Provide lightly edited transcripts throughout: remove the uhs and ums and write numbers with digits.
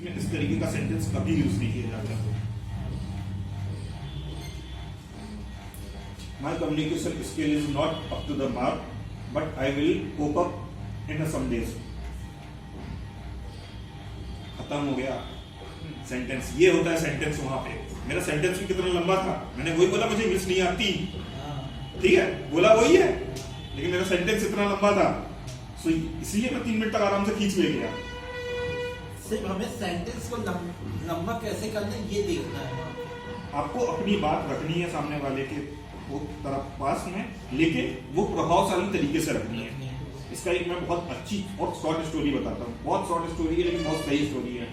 इस तरीके का सेंटेंस कभी यूज नहीं किया जाता। My communication skill is not up to the mark but I will cope up in some days. खत्म हो गया सेंटेंस। ये होता है सेंटेंस। वहां पे मेरा सेंटेंस भी कितना लंबा था, मैंने वही बोला मुझे इंग्लिश नहीं आती, ठीक है, बोला वही है, लेकिन मेरा सेंटेंस इतना लंबा था, सो इसलिए मैं 3 मिनट तक आराम से खींच ले गया। सिर्फ हमें सेंटेंस को लंबा कैसे करना है ये देखना है। आपको अपनी बात रखनी है सामने वाले के वो तरफ पास में, लेकिन वो प्रभावशाली तरीके से रखनी है। इसका एक मैं बहुत अच्छी और शॉर्ट स्टोरी बताता हूँ। बहुत शॉर्ट स्टोरी है लेकिन बहुत सही स्टोरी है।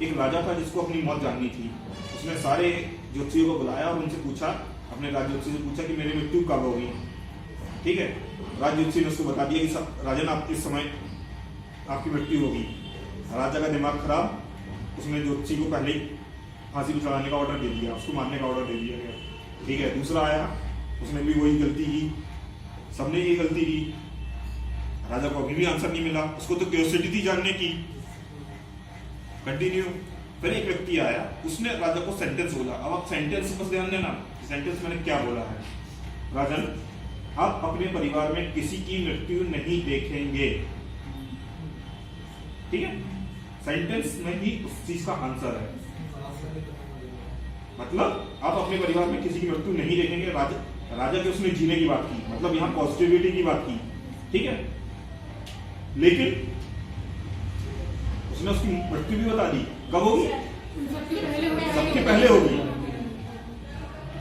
एक राजा था जिसको अपनी मौत जाननी थी। उसने सारे ज्योतिषियों को बुलाया और उनसे पूछा, अपने राज ज्योतिषी से पूछा कि मेरी मृत्यु कब होगी। ठीक है, राज ज्योतिषी ने उसको बता दिया कि राजन आप इस समय आपकी मृत्यु होगी। राजा का दिमाग खराब, उसने ज्योतिषी को पहले ही फांसी पर चढ़ाने का ऑर्डर दे दिया, उसको मारने का ऑर्डर दे दिया गया। ठीक है, दूसरा आया, उसने भी वही गलती की, सबने ये गलती की। राजा को अभी भी आंसर नहीं मिला, उसको तो क्यूरियोसिटी थी जानने की। कंटिन्यू। फिर एक व्यक्ति आया, उसने राजा को सेंटेंस बोला। अब आप सेंटेंस बस ध्यान देना, सेंटेंस मैंने क्या बोला है। राजन, आप अपने परिवार में किसी की मृत्यु नहीं देखेंगे। ठीक है, सेंटेंस में ही उस चीज का आंसर है। मतलब आप अपने परिवार में किसी की मृत्यु नहीं देखेंगे। राजा के उसने जीने की बात की, मतलब यहाँ पॉजिटिविटी की बात की। ठीक है, लेकिन उसने उसकी मृत्यु भी बता दी। कब होगी? सबके पहले होगी।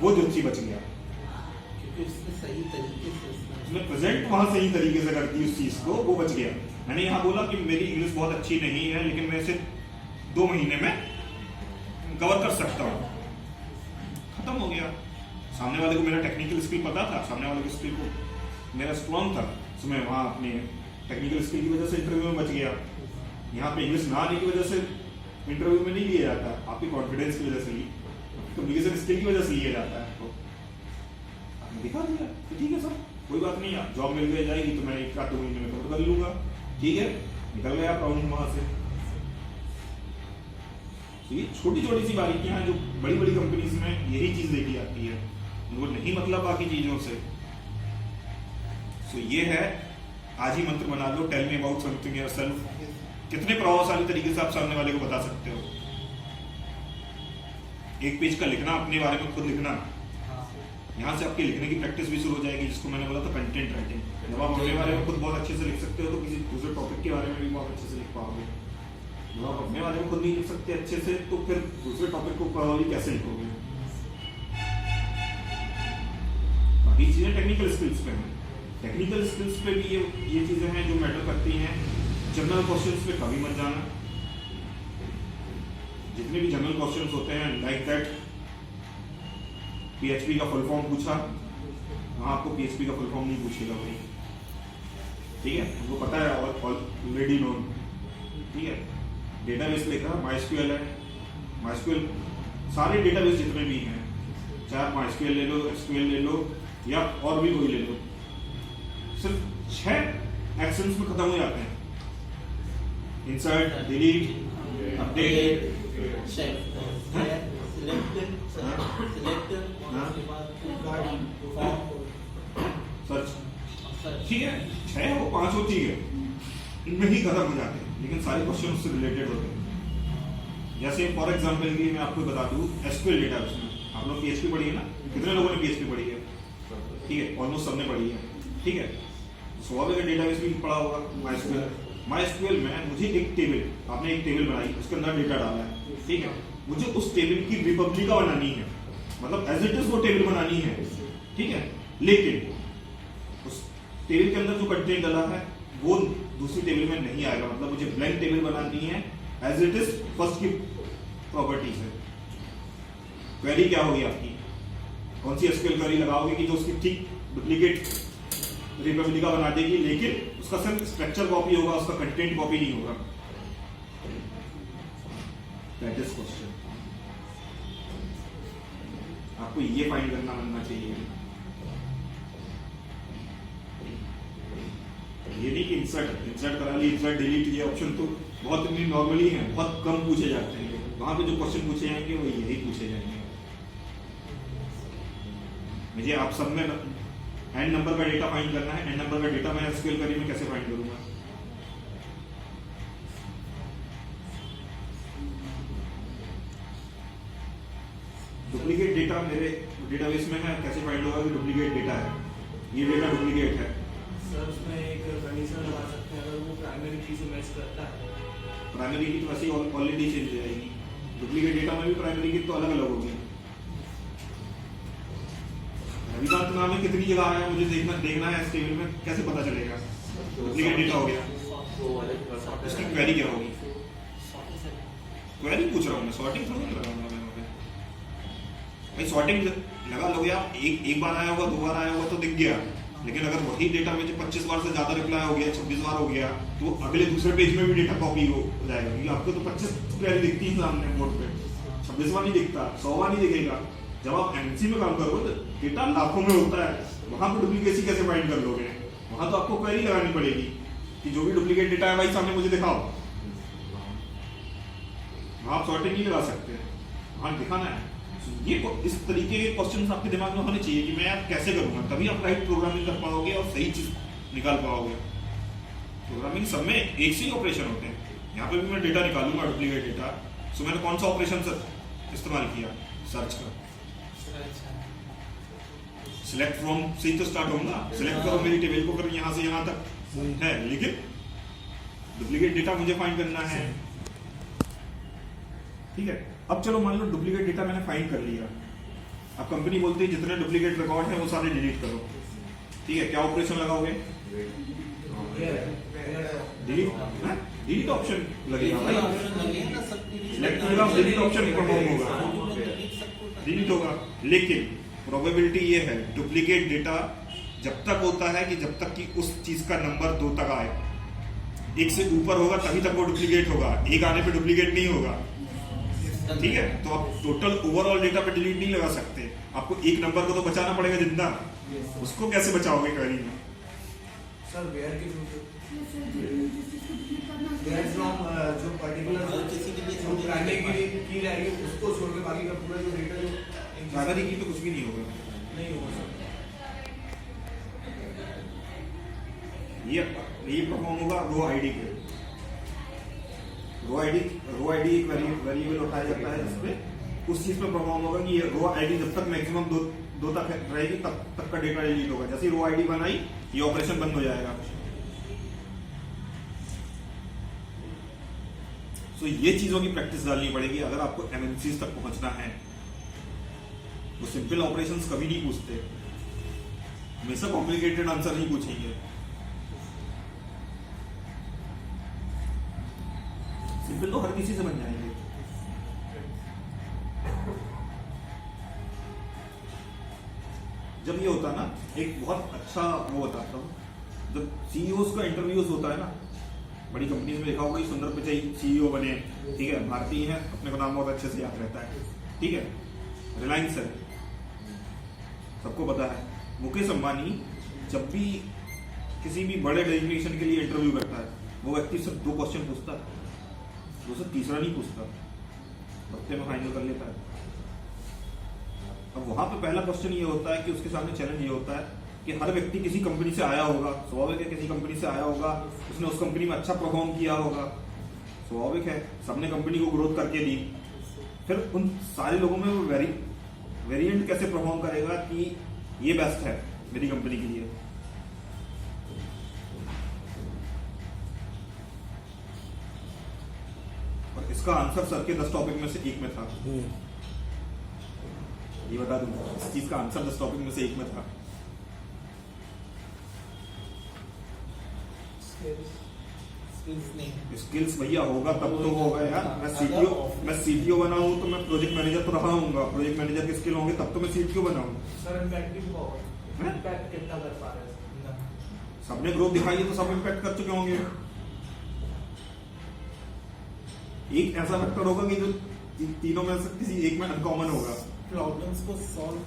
वो ज्योतिषी बच गया, उसने सही तरीके से उसने प्रेजेंट वहां सही तरीके से कर दी उस चीज को, वो बच गया। मैंने यहाँ बोला कि मेरी इंग्लिश बहुत अच्छी नहीं है, लेकिन मैं इसे 2 महीने में कवर कर सकता हूँ। खत्म हो गया। सामने वाले को मेरा टेक्निकल स्किल पता था, सामने वाले के स्किल को मेरा स्ट्रॉन्ग था, तो मैं वहां अपने टेक्निकल स्किल की वजह से इंटरव्यू में बच गया। यहाँ पे इंग्लिश ना आने की वजह से इंटरव्यू में नहीं लिया जाता, आपकी कॉन्फिडेंस की वजह से ही, कम्युनिकेशन स्किल की वजह से लिया जाता है। तो आपने दिखा दिया, ठीक है सर, कोई बात नहीं, जॉब मिल गई जाएगी तो मैं 1-2 महीने में कवर कर लूंगा। ठीक है, निकल गया प्रॉब्लम वहां से। तो ये छोटी छोटी सी बारीकियां हैं जो बड़ी बड़ी कंपनीज में यही चीज देखी जाती है, उनको नहीं मतलब बाकी चीजों से। तो ये है, आज ही मंत्र बना लो, tell me about something yourself. कितने प्रभावशाली तरीके से आप सामने वाले को बता सकते हो। 1 पेज का लिखना, अपने बारे में खुद लिखना, यहाँ से आपकी लिखने की प्रैक्टिस भी शुरू हो जाएगी, जिसको मैंने बोला था कंटेंट राइटिंग। जब आप अपने बारे में खुद बहुत अच्छे से लिख सकते हो तो किसी दूसरे टॉपिक के बारे में भी बहुत अच्छे से लिख पाओगे। जब आप अपने बारे में खुद नहीं लिख सकते अच्छे से, तो फिर दूसरे टॉपिक को प्रभावी कैसे लिखोगे। बाकी चीजें टेक्निकल स्किल्स पे हैं। टेक्निकल स्किल्स पे भी ये चीजें हैं जो मैटर करती हैं। जनरल क्वेश्चंस पे कभी मत जाना। जितने भी जनरल क्वेश्चंस होते हैं, लाइक दैट PHP का फुल फॉर्म पूछा, वहां आपको PHP का फुल फॉर्म नहीं पूछेगा भाई। ठीक है, उनको पता है, ऑलरेडी नोन। ठीक है, डेटाबेस लिखा MySQL है। MySQL सारे डेटाबेस जितने भी हैं, चाहे आप MySQL ले लो, SQL ले लो या और भी कोई ले लो, सिर्फ 6 एक्शंस में खत्म हो जाते हैं। Insert, delete, update, search. ठीक है, 6 वो 5 होती है, इनमें ही खत्म हो जाते हैं, लेकिन सारे क्वेश्चन उससे रिलेटेड होते हैं। जैसे फॉर एग्जांपल के लिए मैं आपको बता दूं, SQL डेटाबेस में आप लोग PHP पढ़ी है ना, कितने लोगों ने PHP पढ़ी है? ठीक है, ऑलमोस्ट सबने पढ़ी है। ठीक है, स्वाभाविक है डेटाबेस भी पढ़ा होगा। MySQL में मुझे एक टेबल, आपने एक टेबल बनाई, उसके अंदर डेटा डाला है। ठीक है, मुझे उस टेबल की रिपब्लिका बनानी है, मतलब एज इट इज वो टेबल बनानी है। ठीक है, लेकिन उस टेबल के अंदर जो कंटेंट डाला है वो दूसरी टेबल में नहीं आएगा, मतलब मुझे ब्लैंक टेबल बनानी है एज इट इज फर्स्ट की प्रॉपर्टीज है। क्वेरी क्या होगी आपकी, कौन सी SQL क्वेरी लगाओगे कि जो उसकी ठीक डुप्लीकेट रिपब्लिका बना देगी, लेकिन उसका सिर्फ स्ट्रक्चर कॉपी होगा, उसका कंटेंट कॉपी नहीं होगा। That is question. आपको ये फाइंड करना बनना चाहिए। ये नहीं कि इंसर्ट करा ली, इंसर्ट डिलीट, ये ऑप्शन तो बहुत नॉर्मली हैं, बहुत कम पूछे जाते हैं। वहां पे जो क्वेश्चन पूछे जाएंगे वो यही पूछे जाएंगे। मुझे आप सब में एन नंबर का डेटा फाइंड करना है। एन नंबर का डेटा मैं एसक्यूएल क्वेरी में कैसे फाइंड करूंगा? डुप्लीकेट डेटा मेरे डेटाबेस में है, कैसे फाइंड होगा कि डुप्लीकेट डेटा है, ये डेटा डुप्लीकेट है? सर उसमें एक कंडीशन लगा सकते हैं, अगर वो प्राइमरी की से मैच करता है। प्राइमरी की तो वैसे ही ऑलरेडी चेंज हो जाएगी। डुप्लीकेट डेटा में भी प्राइमरी की तो अलग अलग होगी। रविकांत नाम है, कितनी जगह आया मुझे देखना है इस टेबल में, कैसे पता चलेगा डुप्लीकेट डेटा हो गया? उसकी क्वेरी क्या होगी? क्वेरी पूछ रहा हूँ मैं, सॉर्टिंग थोड़ी ना लगाऊंगा मैं वहाँ पे। भाई सॉर्टिंग लगा लोगे आप, एक बार आया होगा, 2 बार आया होगा तो दिख गया। लेकिन अगर वही डेटा में 25 बार से ज्यादा रिप्लाई हो गया, 26 बार हो गया, तो अगले दूसरे पेज में भी डेटा कॉपी हो जाएगा। क्योंकि आपको तो 25 क्वेरी दिखती है सामने बोर्ड पे, 26 बार नहीं दिखता, 100 बार नहीं दिखेगा। जब आप एमसी में काम करोगे तो डेटा लाखों में होता है, वहां पर डुप्लीकेसी कैसे फाइंड कर लोगे? वहां तो आपको क्वेरी लगानी पड़ेगी कि जो भी डुप्लीकेट डेटा है भाई सामने मुझे दिखाओ। वहां आप सॉर्टिंग नहीं लगा सकते, वहां दिखाना है। ये इस तरीके के क्वेश्चन आपके दिमाग में होने चाहिए कि मैं यार कैसे करूंगा, तभी आप राइट प्रोग्रामिंग कर पाओगे और सही चीज निकाल पाओगे। प्रोग्रामिंग सब में एक से ही ऑपरेशन होते हैं। यहाँ पे भी मैं डेटा निकालूंगा डुप्लीकेट डेटा, सो मैंने कौन सा ऑपरेशन इस्तेमाल किया? सर्च का। सिलेक्ट फ्रॉम से ही तो स्टार्ट होगा, सिलेक्ट करो मेरी टेबल को, कर यहाँ से यहाँ तक है, लेकिन डुप्लीकेट डेटा मुझे फाइंड करना है। ठीक है, अब चलो मान लो डुप्लीकेट डेटा मैंने फाइंड कर लिया। अब कंपनी बोलती है जितने डुप्लीकेट रिकॉर्ड है वो सारे डिलीट करो। ठीक है, क्या ऑपरेशन लगाओगे? डिलीट ऑप्शन लगेगा भाई, सिलेक्ट होगा, डिलीट ऑप्शन परफॉर्म होगा, डिलीट होगा। लेकिन प्रोबेबिलिटी ये है डुप्लीकेट डेटा जब तक होता है कि जब तक कि उस चीज का नंबर 2 तक आए। 1 से ऊपर होगा तभी तक वो डुप्लीकेट होगा, 1 आने पे डुप्लीकेट नहीं होगा। ठीक है, तो आप टोटल ओवरऑल डेटा पे डिलीट नहीं लगा सकते, आपको एक नंबर को तो बचाना पड़ेगा जिंदा। उसको कैसे बचाओगे क्वेरी में? सर वेयर के वेयर फ्रॉम जो पर्टिकुलर किसी के लिए जो प्राइमरी की रहेगी उसको छोड़ के बाकी का पूरा जो डेटा जो प्राइमरी की तो कुछ भी नहीं होगा, नहीं होगा सर। ये परफॉर्म होगा रो आईडी पे। रो आईडी एक वेरिएबल उठाया जाता है जिसपे उस चीज पे परफॉर्म होगा कि ये रो आईडी जब तक मैक्सिमम 2 तक रहेगी तब तक का डेटा डिलीट होगा। जैसे रो आईडी बनाई ये ऑपरेशन बंद हो जाएगा। तो ये चीजों की प्रैक्टिस डालनी पड़ेगी अगर आपको एमएनसीज तक पहुंचना है। वो सिंपल ऑपरेशंस कभी नहीं पूछते, हमेशा कॉम्प्लिकेटेड आंसर नहीं पूछेंगे। सिंपल तो हर किसी से बन जाएंगे। जब ये होता ना, एक बहुत अच्छा वो बताता हूँ, जब सीईओज का इंटरव्यूज होता है ना, बड़ी कंपनीज में देखा होगा सुंदर पिचाई सीईओ बने, ठीक है, भारतीय हैं, अपने को नाम बहुत अच्छे से याद रहता है, ठीक है, रिलायंस है, सबको पता है। मुकेश अंबानी जब भी किसी भी बड़े डेजिग्नेशन के लिए इंटरव्यू करता है, वो व्यक्ति सिर्फ 2 क्वेश्चन पूछता है, दूसरा तीसरा नहीं पूछता, हफ्ते में फाइनल कर लेता है। अब वहां पे पहला क्वेश्चन ये होता है कि उसके सामने चैलेंज ये होता है कि हर व्यक्ति किसी कंपनी से आया होगा, स्वाभाविक है, किसी कंपनी से आया होगा, उसने उस कंपनी में अच्छा परफॉर्म किया होगा, स्वाभाविक है, सबने कंपनी को ग्रोथ करके दी। फिर उन सारे लोगों में वो वेरिएंट कैसे परफॉर्म करेगा कि ये बेस्ट है मेरी कंपनी के लिए। और इसका आंसर सर के 10 टॉपिक में से एक में था, ये बता दूं, इस चीज का आंसर 10 टॉपिक में से एक में था। स्किल्स भैया होगा तब तो होगा यार। मैं सीटीओ बना हूं तो मैं प्रोजेक्ट मैनेजर तो रहा हूंगा, प्रोजेक्ट मैनेजर के स्किल होंगे तब तो मैं सीटीओ बना हूं। सर इम्पैक्ट भी होगा, इम्पैक्ट कितना कर पा रहे हैं? सबने ग्रोथ दिखाई है तो सब इम्पैक्ट कर चुके होंगे। एक ऐसा फैक्टर होगा कि जो तीनों में से किसी एक में अनकॉमन होगा। प्रॉब्लम्स को सॉल्व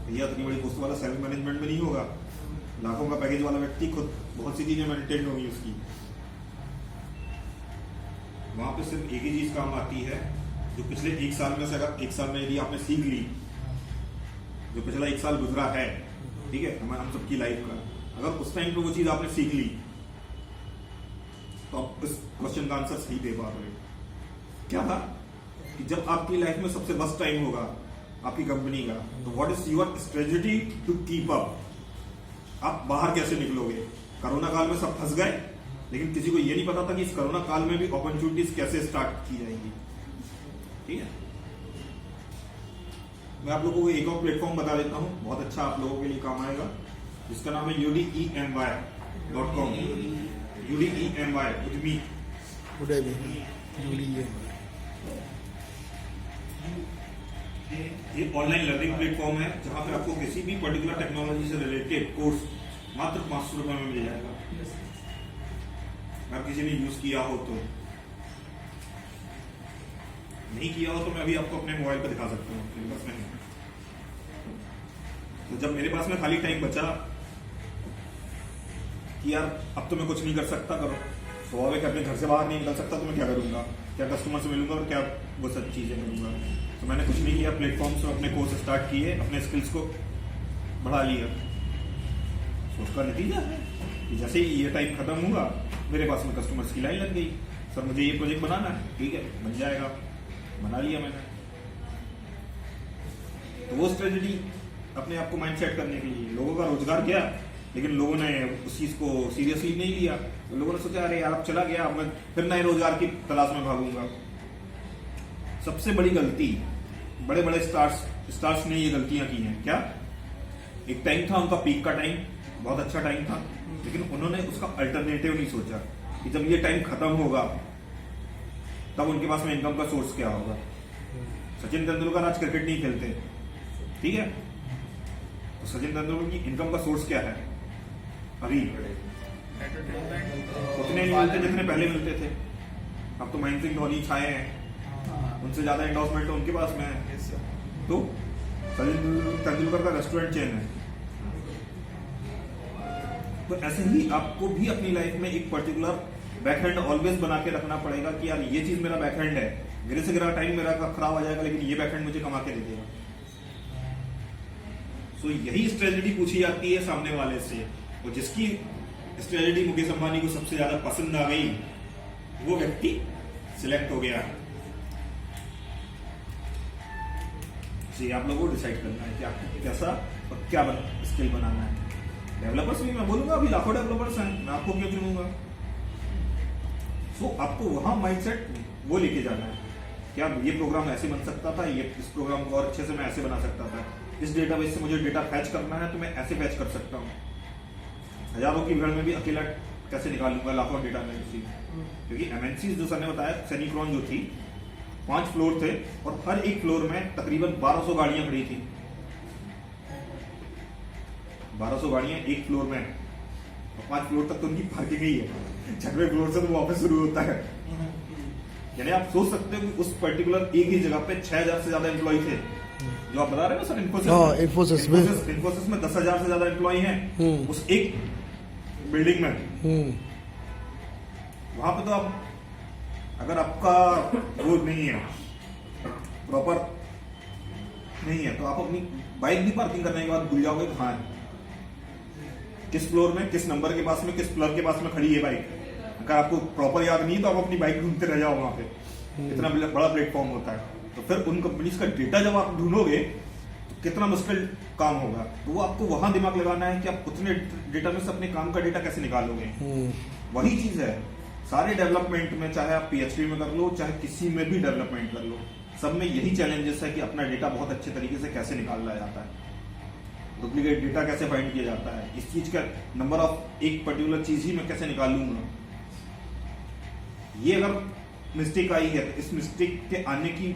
भैया इतनी बड़ी पोस्ट वाला सेल्फ मैनेजमेंट में नहीं होगा, लाखों का पैकेज वाला व्यक्ति खुद बहुत सी चीजें मैंने टेंड होगी उसकी। वहां पे सिर्फ एक ही चीज काम आती है, जो पिछले एक साल में से अगर एक साल में यदि आपने सीख ली, जो पिछला एक साल गुजरा है, ठीक है, हम सबकी लाइफ का, अगर उस टाइम पे वो चीज आपने सीख ली तो आप इस क्वेश्चन का आंसर सही दे पा रहे हो। क्या था कि जब आपकी लाइफ में सबसे बेस्ट टाइम होगा आपकी कंपनी का, तो what is your strategy to keep up? आप बाहर कैसे निकलोगे? कोरोना काल में सब फंस गए, लेकिन किसी को ये नहीं पता था कि इस कोरोना काल में भी अपॉर्चुनिटीज कैसे स्टार्ट की जाएंगी। ठीक है, मैं आप लोगों को एक और प्लेटफॉर्म बता देता हूं, बहुत अच्छा आप लोगों के लिए काम आएगा, जिसका नाम है udemy.com। udemy ये ऑनलाइन लर्निंग प्लेटफॉर्म है, जहां पे आपको किसी भी पर्टिकुलर टेक्नोलॉजी से रिलेटेड कोर्स मात्र 500 रुपए में मिल जाएगा। अगर किसी ने यूज किया हो तो, नहीं किया हो तो मैं अभी आपको अपने मोबाइल पर दिखा सकता हूँ, मेरे पास में नहीं। तो जब मेरे पास में खाली टाइम बचा कि यार अब तो मैं कुछ नहीं कर सकता, करो स्वाभाविक अपने घर से बाहर नहीं निकल सकता, तो मैं क्या करूंगा? क्या कस्टमर से मिलूंगा और क्या वो सब चीजें करूंगा? तो मैंने कुछ नहीं किया, प्लेटफॉर्म से अपने कोर्स स्टार्ट किए, अपने स्किल्स को बढ़ा लिया। तो उसका नतीजा है कि जैसे ही ये टाइम खत्म हुआ, मेरे पास में कस्टमर्स की लाइन लग गई, सर मुझे ये प्रोजेक्ट बनाना है, ठीक है बन जाएगा, बना लिया मैंने। तो वो स्ट्रेटजी अपने आप को माइंड सेट करने के लिए, लोगों का रोजगार गया, लेकिन लोगों ने उस चीज को सीरियसली नहीं लिया। तो लोगों ने सोचा अरे यार अब चला गया, अब मैं फिर नए रोजगार की तलाश में भागूंगा। सबसे बड़ी गलती बड़े बड़े स्टार्स ने ये गलतियां की हैं। क्या? एक टाइम था उनका पीक का टाइम, बहुत अच्छा टाइम था, लेकिन उन्होंने उसका अल्टरनेटिव नहीं सोचा कि जब ये टाइम खत्म होगा तब उनके पास में इनकम का सोर्स क्या होगा। सचिन तेंदुलकर आज क्रिकेट नहीं खेलते, ठीक है, तो सचिन तेंदुलकर की इनकम का सोर्स क्या है? अभी उतने नहीं मिलते जितने पहले मिलते थे। अब तो महेंद्र सिंह धोनी छाए हैं, उनसे ज्यादा एंडोर्समेंट तो उनके पास में है। तो सचिन तेंदुलकर का रेस्टोरेंट चेन है। तो ऐसे ही आपको भी अपनी लाइफ में एक पर्टिकुलर बैकहैंड ऑलवेज बना के रखना पड़ेगा कि यार ये चीज मेरा बैकहैंड है, गिरे से गिरा टाइम मेरा खराब हो जाएगा, लेकिन ये बैकहैंड मुझे कमा के दे देगा। सो यही स्ट्रेटजी पूछी जाती है सामने वाले से, और जिसकी स्ट्रेटजी मुकेश अंबानी को सबसे ज्यादा पसंद आ गई, वो व्यक्ति सिलेक्ट हो गया। जी आप लोगों को डिसाइड करना है कि आपको कैसा और क्या स्किल बनाना है। डेवलपर्स भी मैं बोलूंगा, अभी लाखों डेवलपर्स हैं, मैं आपको क्यों चुनूंगा? सो आपको वहां माइंडसेट वो लेके जाना है, क्या ये प्रोग्राम ऐसे बन सकता था, ये इस प्रोग्राम को और अच्छे से मैं ऐसे बना सकता था, इस डेटाबेस से मुझे डेटा फैच करना है तो मैं ऐसे फैच कर सकता हूँ। हजारों की भीड़ में भी अकेला कैसे निकालूंगा लाखों डेटा में। क्योंकि एमएनसी जो सर ने बताया, सेनिक्रॉन जो थी 5 फ्लोर थे और हर एक फ्लोर में तकरीबन 1200 गाड़ियां खड़ी थी। 1200 गाड़ियां एक फ्लोर में, और 5 फ्लोर तक तो उनकी पार्किंग ही है, 6वें फ्लोर से तो ऑफिस शुरू होता है। यानी आप सोच सकते हो कि उस पर्टिकुलर एक ही जगह पे 6000 से ज्यादा एम्प्लॉय थे, जो आप बता रहे हो सर। इन्फोसिस में 10,000 से ज्यादा एम्प्लॉय हैं उस एक बिल्डिंग में। वहां पे तो आप अगर आपका वो नहीं है, प्रॉपर नहीं है, तो आप अपनी बाइक भी पार्किंग करने के बाद भूल जाओगे कहाँ है, किस फ्लोर में, किस नंबर के पास में, किस फ्लोर के पास में खड़ी है बाइक। अगर आपको प्रॉपर याद नहीं है तो आप अपनी बाइक ढूंढते रह जाओ वहां पे। इतना बड़ा प्लेटफॉर्म होता है। तो फिर उन कंपनीज का डेटा जब आप ढूंढोगे तो कितना मुश्किल काम होगा। तो वो आपको वहां दिमाग लगाना है कि आप उतने डेटा में से अपने काम का डेटा कैसे निकालोगे। वही चीज है सारे डेवलपमेंट में, चाहे आप पीएचडी में कर लो, चाहे किसी में भी डेवलपमेंट कर लो, सब में यही चैलेंजेस है कि अपना डेटा बहुत अच्छे तरीके से कैसे निकाला जाता है, डुप्लीकेट डेटा कैसे फाइंड किया जाता है, इस चीज का नंबर ऑफ एक पर्टिकुलर चीज ही मैं कैसे निकालूंगा। ये अगर मिस्टेक आई है तो इस मिस्टेक के आने की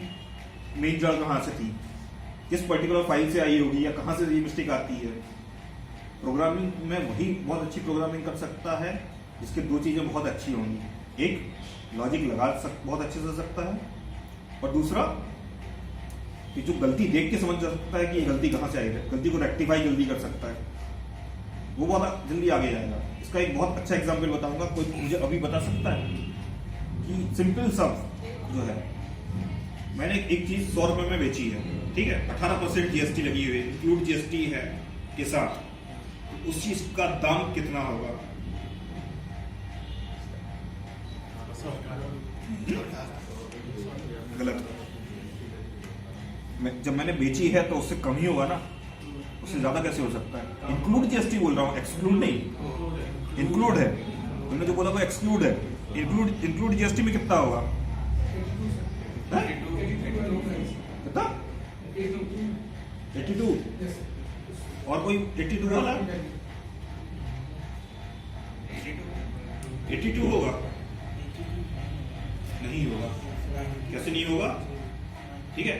मेन जड़ कहां से थी, किस पर्टिकुलर फाइल से आई होगी, या कहां से ये मिस्टेक आती है। प्रोग्रामिंग में वही बहुत अच्छी प्रोग्रामिंग कर सकता है जिसके 2 चीजें बहुत अच्छी होंगी, एक लॉजिक बहुत अच्छे से सकता है, और दूसरा कि जो गलती देख के समझ सकता है कि ये गलती कहां से आई है, गलती को रेक्टिफाई जल्दी कर सकता है। वो बहुत जल्दी आगे जाएगा। इसका एक बहुत अच्छा एग्जाम्पल बताऊंगा। कोई मुझे अभी बता सकता है कि सिंपल सब जो है, मैंने एक चीज 100 रुपए में बेची है, ठीक है, 18% जीएसटी लगी हुई, इंक्लूड जीएसटी है के साथ, तो उस चीज का दाम कितना होगा? गलत। जब मैंने बेची है तो उससे कम ही होगा ना, उससे ज्यादा कैसे हो सकता है? इंक्लूड जीएसटी बोल रहा हूँ, एक्सक्लूड नहीं। इंक्लूड है, तुमने जो बोला वो एक्सक्लूड है। इंक्लूड जीएसटी में कितना होगा? कितना? 82। और कोई 82 वाला? 82 होगा? नहीं होगा। कैसे नहीं होगा? ठीक है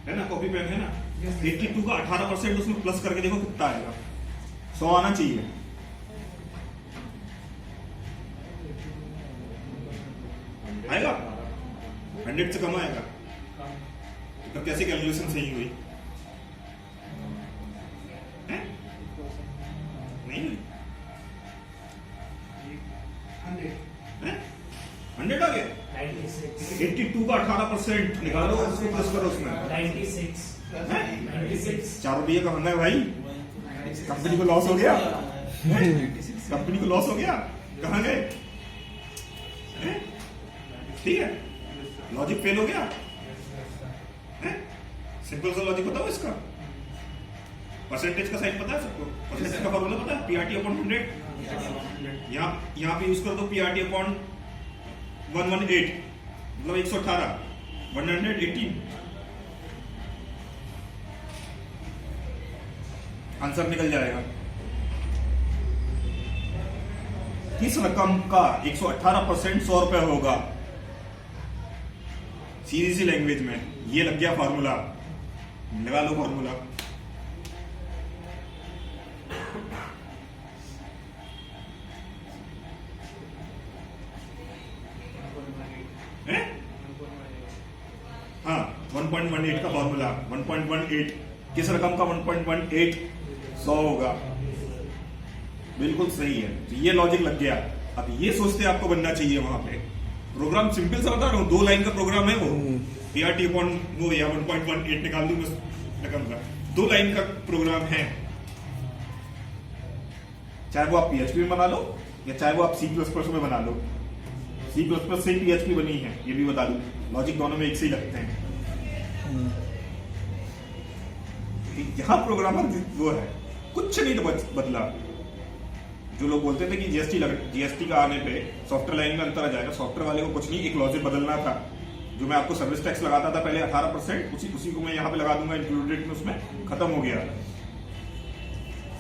ना, कॉपी पेन है ना, 82 का 18% उसमें प्लस करके देखो कितना आएगा। 100 आना चाहिए। आएगा? 100 से कम आएगा। तो कैसे कैलकुलेशन सही हुई? नहीं हुई। 100 आ गया। 82 का 18% निकालो, उसको प्लस करो उसमें 96। 4 रुपये का महंगा है भाई। कंपनी को लॉस हो गया। कंपनी को लॉस हो गया। कहाँ गए? ठीक है, लॉजिक फेल हो गया। सिंपल सा लॉजिक बताओ इसका। परसेंटेज का साइन पता है सबको? परसेंटेज का फॉर्मूला पता है? PRT upon 100। यहाँ पे यूज कर दो पीआरटी अपॉन 118, मतलब 118, 118 आंसर निकल जाएगा। किस रकम का 118% 100 रुपए होगा? सीधी सी लैंग्वेज में ये लग गया फॉर्मूला। लगा लो फॉर्मूला। हाँ, 1.18 का फॉर्मूला। 1.18 किस रकम का 1.18 100 होगा। बिल्कुल सही है। तो ये लॉजिक लग गया। अब ये सोचते आपको बनना चाहिए वहां पे। प्रोग्राम सिंपल सा बता रहा हूँ, 2 लाइन का प्रोग्राम है वो। पीआरटी अपॉन वो या 1.18 निकाल दूं बस रकम का। 2 लाइन का प्रोग्राम है। चाहे वो आप पीएचपी में बना लो या चाहे वो आप C++ में बना लो। C++ से पीएचपी बनी है, ये भी बता दूं। लॉजिक दोनों में एक से ही लगते हैं। यहां प्रोग्रामर वो है, कुछ नहीं बदला। जो लोग बोलते थे कि जीएसटी का आने पे सॉफ्टवेयर लाइन में अंतर आ जाएगा, सॉफ्टवेयर वाले को कुछ नहीं, एक लॉजिक बदलना था। जो मैं आपको सर्विस टैक्स लगाता था पहले 18%, उसी को मैं यहाँ पे लगा दूंगा इंक्लूडेड में, उसमें खत्म हो गया।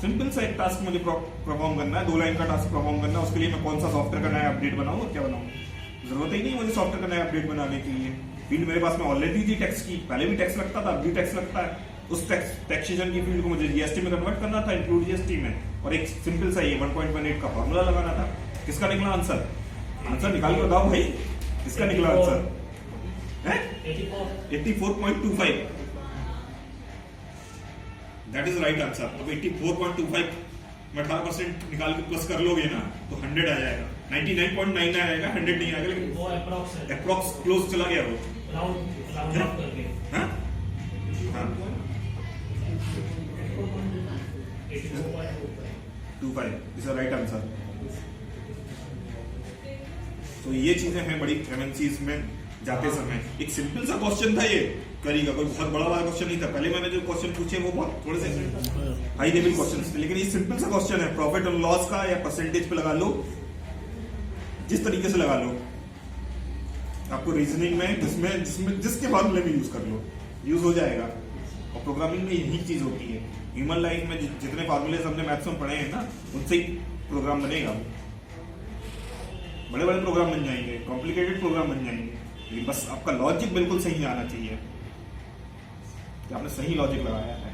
सिंपल सा एक टास्क मुझे परफॉर्म करना है, 2 लाइन का टास्क परफॉर्म करना है। उसके लिए मैं कौन सा सॉफ्टवेयर का नया अपडेट बनाऊं और क्या बनाऊं? जरूरत ही नहीं मुझे सॉफ्टवेयर का नया अपडेट बनाने के लिए। फील्ड मेरे पास में ऑलरेडी थी टैक्स की, पहले भी टैक्स लगता था, अब भी टैक्स लगता है। उस टैक्सेशन की फील्ड को मुझे जीएसटी में कन्वर्ट करना था, इंक्लूड जीएसटी में, और एक सिंपल सा ये 1.18 का फॉर्मूला लगाना था। किसका निकला आंसर? आंसर निकाल के बताओ भाई, किसका निकला answer? 84.25। That is right answer. अब 84.25 में 18% निकाल के प्लस कर लोगे ना तो 100 आ जाएगा। 99.9 आएगा, 100 नहीं आएगा, लेकिन वो अप्रॉक्स क्लोज चला गया वो। राउंड ऑफ करके। हाँ हाँ 25 इज राइट आंसर। तो ये चीजें हैं बड़ी एमएनसीज में जाते समय। एक सिंपल सा क्वेश्चन था ये, करेगा कोई बहुत बड़ा वाला क्वेश्चन नहीं था। पहले मैंने जो क्वेश्चन पूछे वो बहुत थोड़े से हाई लेवल क्वेश्चन थे, लेकिन ये सिंपल सा क्वेश्चन है। प्रॉफिट और लॉस का या परसेंटेज पे लगा लो, जिस तरीके से लगा लो, आपको रीजनिंग में जिसमें जिसके फॉर्मूले में यूज कर लो, यूज हो जाएगा। और प्रोग्रामिंग में यही चीज होती है। ह्यूमन लाइफ में जितने फॉर्मूले हमने मैथ्स में पढ़े हैं ना, उनसे ही प्रोग्राम बनेगा। बड़े बड़े प्रोग्राम बन जाएंगे, कॉम्प्लिकेटेड प्रोग्राम बन जाएंगे, लेकिन बस आपका लॉजिक बिल्कुल सही आना चाहिए कि आपने सही लॉजिक लगाया है।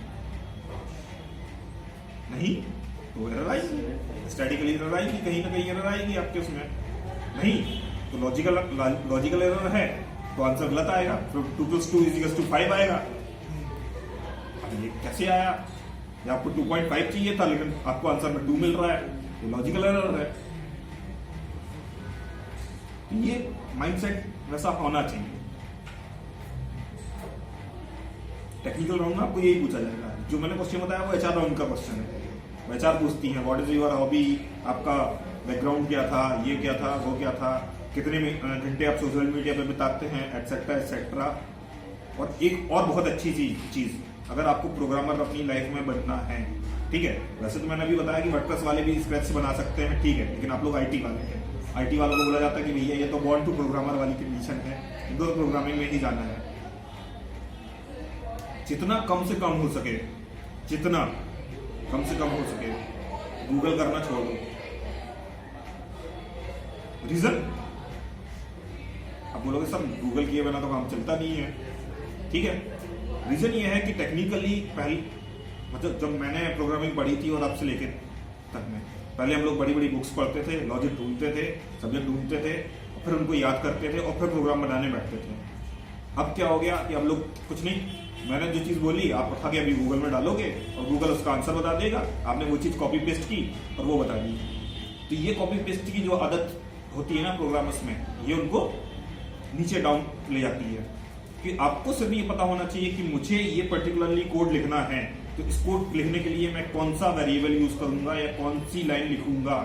नहीं तो एरर आएगी, स्टैटिकली एरर आएगी, कहीं ना कहीं एरर आएगी आपके उसमें। नहीं तो लॉजिकल एरर है तो आंसर गलत आएगा। 2 + 2 = 5 आएगा। अब ये कैसे आया? या आपको 2.5 चाहिए था लेकिन आपको आंसर में 2 मिल रहा है, ये लॉजिकल एरर है। ये माइंडसेट वैसा होना चाहिए। टेक्निकल राउंड में आपको यही पूछा जाएगा। जो मैंने क्वेश्चन बताया वो एचआर राउंड का क्वेश्चन है। एचआर पूछती है व्हाट इज योर हॉबी, आपका बैकग्राउंड क्या था, ये क्या था, वो क्या था, कितने घंटे आप सोशल मीडिया पे बिताते हैं, एटसेट्रा एटसेट्रा। और एक और बहुत अच्छी चीज, अगर आपको प्रोग्रामर अपनी लाइफ में बनना है, ठीक है, वैसे तो मैंने अभी बताया कि वर्डप्रेस वाले भी स्क्रैच से बना सकते हैं, ठीक है, लेकिन आप लोग आईटी वाले हैं, आईटी वालों को बोला जाता है कि भैया ये तो बॉर्न टू प्रोग्रामर वाली कंडीशन है, इनको तो प्रोग्रामिंग में ही जाना है। जितना कम से कम हो सके, जितना कम से कम हो सके गूगल करना छोड़ दो। रीजन, आप बोलोगे सर गूगल किए बिना तो काम चलता नहीं है, ठीक है। रीजन ये है कि टेक्निकली मतलब जब मैंने प्रोग्रामिंग पढ़ी थी और अब से लेके तक में, पहले हम लोग बड़ी बड़ी बुक्स पढ़ते थे, लॉजिक ढूंढते थे, सब्जेक्ट ढूंढते थे, फिर उनको याद करते थे और फिर प्रोग्राम बनाने बैठते थे। अब क्या हो गया कि हम लोग कुछ नहीं, मैंने जो चीज बोली आप उठा के अभी गूगल में डालोगे और गूगल उसका आंसर बता देगा, आपने वो चीज कॉपी पेस्ट की और वो बता दी। तो ये कॉपी पेस्ट की जो आदत होती है ना प्रोग्रामर्स में, ये उनको नीचे डाउन ले जाती है। कि आपको सिर्फ ये पता होना चाहिए कि मुझे ये पर्टिकुलरली कोड लिखना है, तो इस कोड लिखने के लिए मैं कौन सा वेरिएबल यूज करूंगा या कौन सी लाइन लिखूंगा।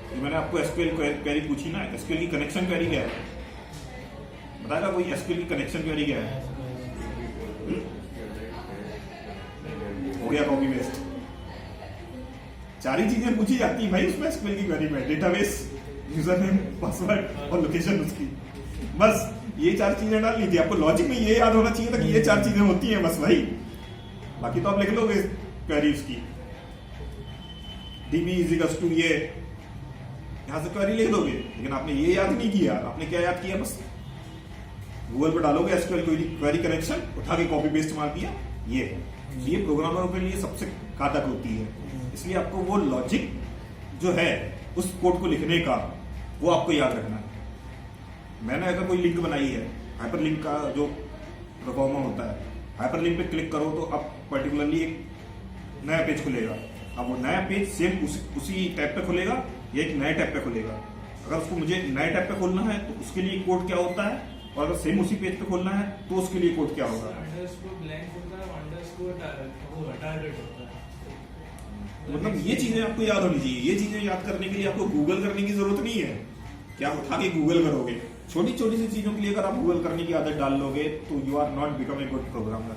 तो मैंने आपको एसक्यूएल क्वेरी पूछी ना, एसक्यूएल की कनेक्शन क्वेरी क्या है, बताएगा कोई? एसक्यूएल की कनेक्शन क्वेरी क्या है? हो गया कॉपी पेस्ट। 4 ही चीजें पूछी जाती है भाई उसमें एसक्यूएल की क्वेरी में, डेटाबेस, यूजर नेम, पासवर्ड और लोकेशन उसकी, बस ये 4 चीजें डाल लीजिए। आपको लॉजिक में ये याद होना चाहिए था कि ये 4 चीजें होती हैं बस भाई, बाकी तो आप लिख लोगे क्वेरी उसकी, db इज टू ये, यहां से क्वेरी लिख दोगे। लेकिन आपने ये याद नहीं किया, आपने क्या याद किया, बस गूगल पे डालोगे एसक्यूएल क्वेरी कनेक्शन, उठा के कॉपी पेस्ट मार दिया। ये प्रोग्रामरों के लिए सबसे घातक होती है। इसलिए आपको वो लॉजिक जो है उस कोड को लिखने का, वो आपको याद रखना है। मैंने अगर कोई लिंक बनाई है, हाइपरलिंक का जो परफॉर्मा होता है, हाइपरलिंक पे क्लिक करो तो अब पर्टिकुलरली एक नया पेज खुलेगा। अब वो नया पेज सेम उसी टैब पे खुलेगा या एक नए टैब पे खुलेगा। अगर उसको मुझे नए टैब पे खोलना है तो उसके लिए कोड क्या होता है, और अगर सेम उसी पेज पे खोलना है तो उसके लिए कोड क्या होगा। मतलब ये चीजें आपको याद होनी चाहिए। ये चीजें याद करने के लिए आपको गूगल करने की जरूरत नहीं है कि आप उठा के गूगल करोगे। छोटी छोटी सी चीजों के लिए अगर आप गूगल करने की आदत डाल लोगे तो you are not become a good programmer.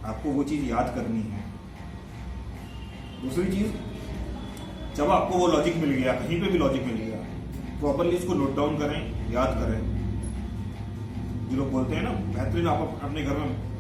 आपको वो चीज याद करनी है। दूसरी चीज, जब आपको वो लॉजिक मिल गया, कहीं पे भी लॉजिक मिल गया, प्रॉपरली इसको नोट डाउन करें, याद करें। जो लोग बोलते हैं ना बेहतरीन आप अपने घर में